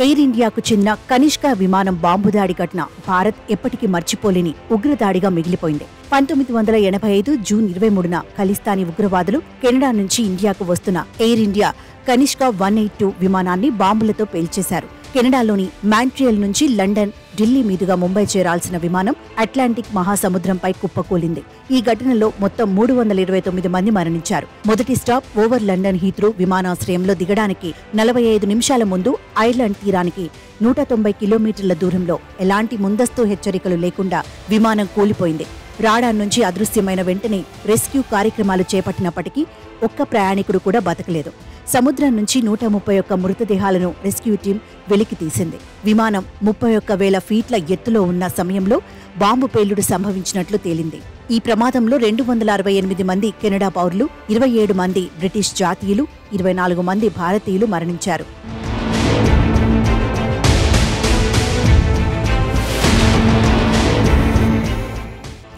Air ఇండియాకు చెందిన కనిష్క విమానం బాంబు దాడి ఘటన భారత్ ఎప్పటికీ మర్చిపోలేని ఉగ్రదాడిగా మిగిలిపోయింది. 1985 జూన్ 23న ఖలిస్తానీ ఉగ్రవాదులు కెనడా నుంచి ఇండియాకు వస్తున్న ఎయిర్ ఇండియా కనిష్క 182 విమానాన్ని బాంబులతో పేల్చేశారు. కెనడాలోని మాంట్రియల్ నుంచి లండన్, ఢిల్లీ మీదుగా ముంబై చేరాల్సిన విమానం అట్లాంటిక్ మహాసముద్రంపై కుప్పకూలింది. ఈ ఘటనలో మొత్తం 329 మంది మరణించారు. మొదటి స్టాప్ ఓవర్ లండన్ హీత్రూ విమానాశ్రయంలో దిగడానికి 45 నిమిషాల ముందు ఐర్లాండ్ తీరానికి 190 కిలోమీటర్ల దూరంలో ఎలాంటి ముందస్తు హెచ్చరికలు లేకుండా విమానం కూలిపోయింది. రాడార్ నుంచి అదృశ్యమైన వెంటనే రెస్క్యూ కార్యక్రమాలు చేపట్టినప్పటికీ ఒక్క ప్రయాణికుడు కూడా బతకలేదు. సముద్రం నుంచి 131 మృతదేహాలను రెస్క్యూ టీం వెలికి తీసింది. విమానం 31,000 ఫీట్ల ఎత్తులో ఉన్న సమయంలో బాంబు పేలుడు సంభవించినట్లు తేలింది. ఈ ప్రమాదంలో 268 మంది కెనడా పౌరులు, 27 మంది బ్రిటిష్ జాతీయులు, 24 మంది భారతీయులు మరణించారు.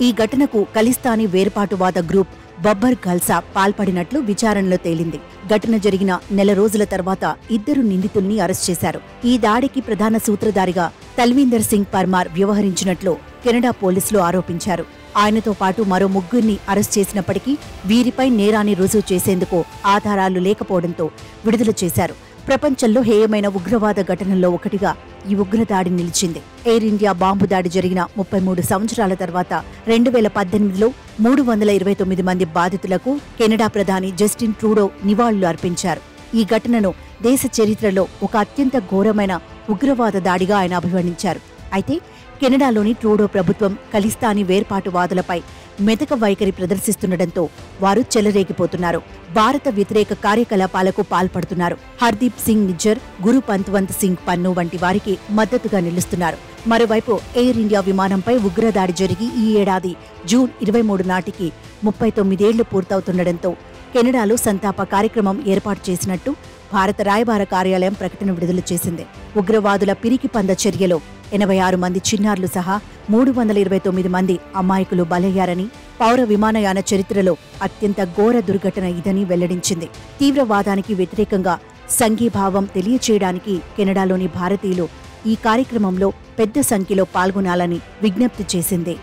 ఈ ఘటనకు ఖలిస్తానీ వేర్పాటువాద గ్రూప్ బబ్బర్ ఖల్సా పాల్పడినట్లు విచారణలో తేలింది. ఘటన జరిగిన నెల రోజుల తర్వాత 2 నిందితుల్ని అరెస్ట్ చేశారు. ఈ దాడికి ప్రధాన సూత్రధారిగా తల్వీందర్ సింగ్ పర్మార్ వ్యవహరించినట్లు కెనడా పోలీసులు ఆరోపించారు. ఆయనతో పాటు మరో 3 అరెస్ట్ చేసినప్పటికీ వీరిపై నేరాన్ని రుజువు చేసేందుకు ఆధారాలు లేకపోవడంతో విడుదల చేశారు. ప్రపంచంలో హేయమైన ఉగ్రవాద ఘటనల్లో ఒకటిగా ఈ ఉగ్రదాడి నిలిచింది. ఎయిర్ ఇండియా బాంబు దాడి జరిగిన 33 సంవత్సరాల తర్వాత 2018లో 329 మంది బాధితులకు కెనడా ప్రధాని జస్టిన్ ట్రూడో నివాళులు అర్పించారు. ఈ ఘటనను దేశ చరిత్రలో ఒక అత్యంత ఘోరమైన ఉగ్రవాద దాడిగా ఆయన అభివర్ణించారు. అయితే కెనడాలోని ట్రూడో ప్రభుత్వం ఖలిస్తానీ వేర్పాటువాదులపై మెతక వైఖరి ప్రదర్శిస్తుండటంతో వారు చెలరేగిపోతున్నారు. భారత వ్యతిరేక కార్యకలాపాలకు పాల్పడుతున్నారు. హర్దీప్ సింగ్ నిజ్జర్, గురు పంత్వంత్ సింగ్ పన్ను వంటి వారికి మద్దతుగా నిలుస్తున్నారు. మరోవైపు ఎయిర్ ఇండియా విమానంపై ఉగ్రదాడి జరిగి ఈ ఏడాది జూన్ 23 నాటికి 39 ఏళ్లు పూర్తవుతుండటంతో కెనడాలో సంతాప కార్యక్రమం ఏర్పాటు చేసినట్టు భారత రాయబార కార్యాలయం ప్రకటన విడుదల చేసింది. ఉగ్రవాదుల పిరికి పంద చర్యలో 86 మంది చిన్నారులు సహా 329 మంది అమాయకులు బలయ్యారని, పౌర విమానయాన చరిత్రలో అత్యంత ఘోర దుర్ఘటన ఇదని వెల్లడించింది. తీవ్రవాదానికి వ్యతిరేకంగా సంఘీభావం తెలియచేయడానికి కెనడాలోని భారతీయులు ఈ కార్యక్రమంలో పెద్ద సంఖ్యలో పాల్గొనాలని విజ్ఞప్తి చేసింది.